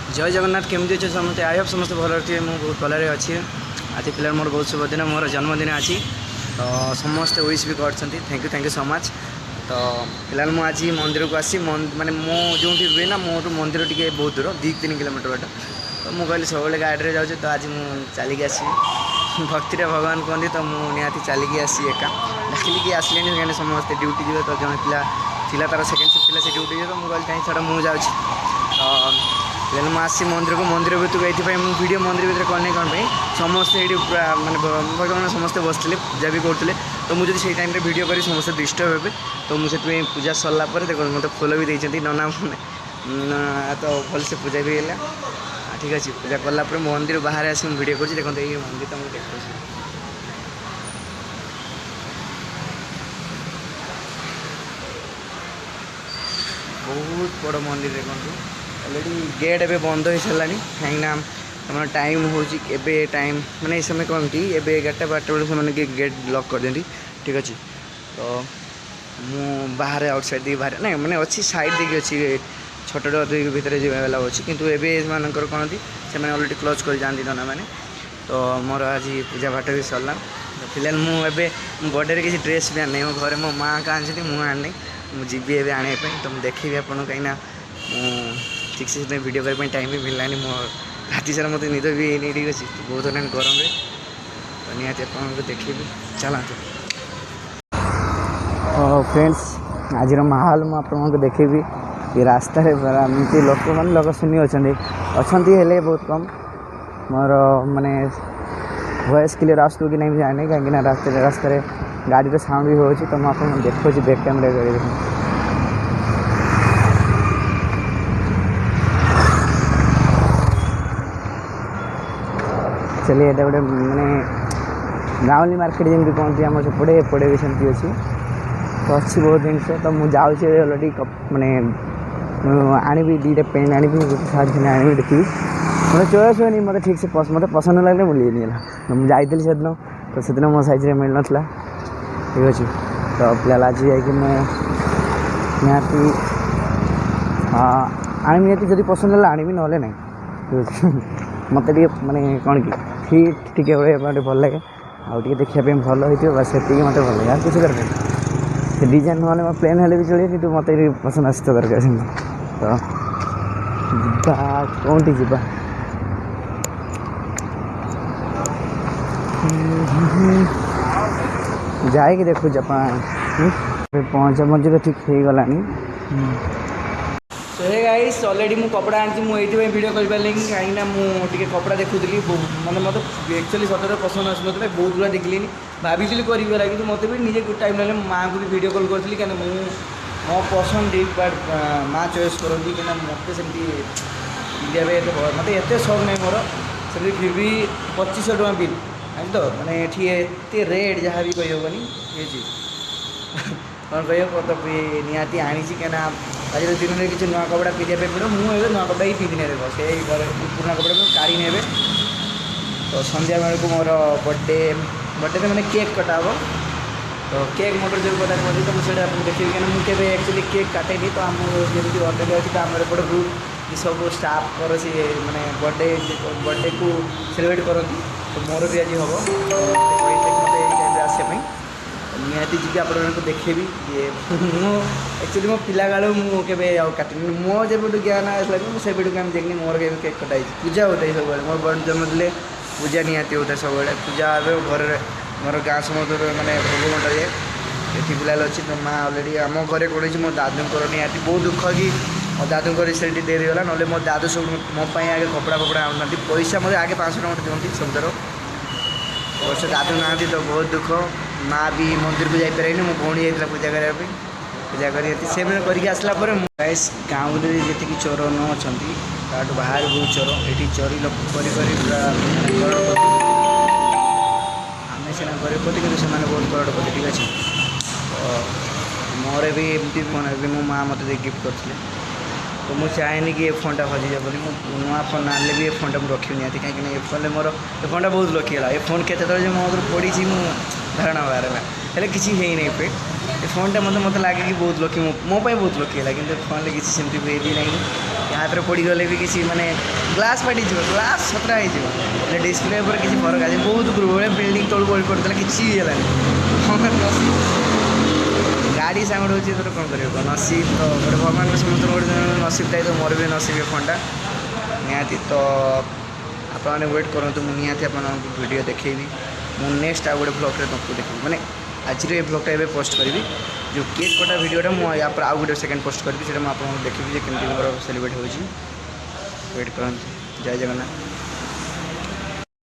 जय जगन्नाथ केमती अच्छे समस्त आई होप समस्त भल थे मुझे बहुत भल अच्छी आज पिला मोर बहुत शुभ दिन मोर जन्मदिन अच्छी तो समस्त विश भी कर थैंक यू सो मच तो पिला आज मंदिर को आसी माने मो जो रुए ना मोटू मंदिर टी बहुत दूर 2-3 किलोमीटर बाट तो मुझे कहली सब गाड़ी जाऊँ तो आज मुझे चलिकी आसि भक्ति भगवान कहते तो मुझे चलिकी आसी एका डाकिली कि आसले कहीं समस्ते ड्यूटी जी तो जन पिला तार सेकेंड शिफ्ट पिला से ड्यूटी जी तो मुझे कहली कहीं छाड़ मुझे जाऊँगी तो मुझे आसी मंदिर भीतर ये वीडियो मंदिर भीतर कौन कौन समस्ते ये मानते भगवान समस्ते बसते पूजा भी करते तो मुझे से टाइम वीडियो कर समस्त डिस्टर्ब हे तो मुझे पूजा सरला देखो मतलब फूल भी देती नना मैंने तो भल से पूजा भी है ठीक अच्छे पूजा कलापर मंदिर बाहर आस वीडियो कर देखते ये मंदिर तुमको देखा बहुत बड़ मंदिर देखो अलरेडी गेट ए बंद हो सारा कहीं टाइम हो टाइम माने समय कौन कि एवं 11-12 बेले गेट लॉक कर दिखती ठीक अच्छे तो मु बाहर आउटसाइड दी बाहर ना मैंने अच्छी साइड देखिए अच्छी छोटे भितर जाला अच्छी कितु एवं कौन थी से अलरेडी क्लोज कर जाती नना मैंने तो मोर आज पूजा पाठ भी सरला फिलहाल मुझे बर्थडे किसी ड्रेस भी आनी मो घर मो माँ का आनी मुझे आनी मुझे एवं आने तो मुझे देखी आपको कहीं ठीक से वीडियो करने टाइम भी मिललानी मो राति सारा मत निद भी नहीं ठीक अच्छे बहुत है गरम में तो निहती आपको देखी चलते फ्रेंड्स आज माहौल मुझे देखेबी ये रास्ता एमती लोक मैंने लोक शुनी अच्छा बहुत कम मोर माने वॉइस क्लियर आसू कि नहीं जाने कहीं रास्ता गाड़ी रो साउंड भी हो तो मुझे देखो बैक कैमरा चलिए ये गोटे मैंने गाँवली मार्केट जमी कहती आम सेपटे एपटे भी सेमती अच्छी तो अच्छी बहुत जिन तो मुझे जाऊँगी अलरेडी माने आनी दीटा पेन आनी गोटे सार्ट फिर आनी देखी मतलब चॉइस हुए मतलब ठीक से मतलब पसंद लगे मुझे नहीं मुझे जाइली से दिन तो से दिन मो साइज मिल ना ठीक अच्छे तो पिला आज जाती आनी निहती जब पसंद है आनी ना ठीक अच्छे मत माने कौन कि फिट टी भल लगे आउ देखा भल हो बस से मत भल लगे किसी दरकार डिजाइन ना प्लेन हेल्ले भी चलिए कि मत पसंद आस दरकार तो कौन जा जाए देखो जापान पहुँचा पहुँचे तो ठीक हो गलानी तो हे गाइस ऑलरेडी मु कपड़ा आनी मुझे वीडियो कर पारे कहीं मुझे कपड़ा देखुली मतलब मत एक्चुअली सतरे पसंद आस बहुत गुड़ा देखिली भाभी करी कि मत भी निजे टाइम ना माँ को भी वीडियो कॉल करी क्या मो पसंद बट माँ चॉइस करती क्या मत से मत एत शौक नहीं मोर से फिर भी 2500 टଙ୍କା बिल आई तो मैंने ये रेट जहाँ भी कहीहबनी ये कौन कह तो निहाती आनी क्या आज दिन में किसी नुआ कपड़ा पिंधापी पड़ो मुझे नुआ कपड़ा ही पिंधि से पुराना कपड़ा काढ़ी ने तो संध्या बेल को मोर बर्थडे तो मैंने केक कटा हो तो केक मोटर जो कथा कहती तो मुझे देखिए क्या मुझे एक्चुअली केक काटेनी तो आम जमी बर्थडे अच्छी तो आम एपटे ग्रुप सब स्टाफ कर सी मैंने बर्थडे को सेलिब्रेट करती तो मोर भी आज हम मत आसपाई निहती जी आप देखेबी ये एक्चुअली मो पिला कालू मुझे काटनी मो जब ज्ञान आसला मुझे देखनी मोर के केक कटाई पूजा होता है सब मोर जन्मदिन पूजा निहती होता है सब पूजा घर मोर गाँ समस्त मैंने भोग बंटा जाए ये पिला अच्छी तो माँ अलरेडी आम घर कौन मो दादू निहती बहुत दुख कि मो दादू रिसेंटली देरीगला ना मो दादू सब मोपाई आगे कपड़ा फपड़ा आना पैसा मतलब आगे 500 टଙ୍କା दिखती सबुतर वर्ष दादू ना तो बहुत दुख माँ भी मंदिर को जापरें मो भौणी जाता पूजा करने पूजा करके आसला गाँव में जी चोर न अच्छा बाहर बहुत चोर ये चोरी लोक कर आम सीना गरीबपति कि बहुत करोड़पति ठीक अच्छे तो मोर भी एमती फोन भी मो माँ मत गिफ्ट करते तो मुझे चाहेनी कि ये फोन हजि जाबनी नुआ फोन आने भी ये फोन मुझे रखी निहती कहीं ये फोन मोर ये फोन बहुत लखीगला ये फोन के मो पड़ी धारणा बाहर है किसी है नहीं पे ए फोनटा मत लगे कि बहुत लकी मो बहुत लकी है कि फोन में किसी सेमती हुए भी नहीं हाथ में पड़गले भी किसी माने ग्लास फाटी ग्लास सतरा हो डिस्प्ले पर किसी फरक आज बहुत दूर बिल्डिंग तलू बड़ी पड़ता किसी है गाड़ी साउंड होती है कौन कर नसीब तो गोटे भगवान समस्त गोटे नसीब था तो मोर भी नसीब फोनटा निहाती तो आपने वेट करूँ मुझे आपको वीडियो देखी मु नेक्स्ट आ गोटे ब्लॉग तुमको देखी मैंने आज ये ब्लॉगटा एवं पोस्ट करी जो केक कटा वीडियोटा मुझे आउ गोटे सेकेंड पोस्ट करी से देखी केमती मोर सेलिब्रेट हो वेट कर जय जगन्नाथ।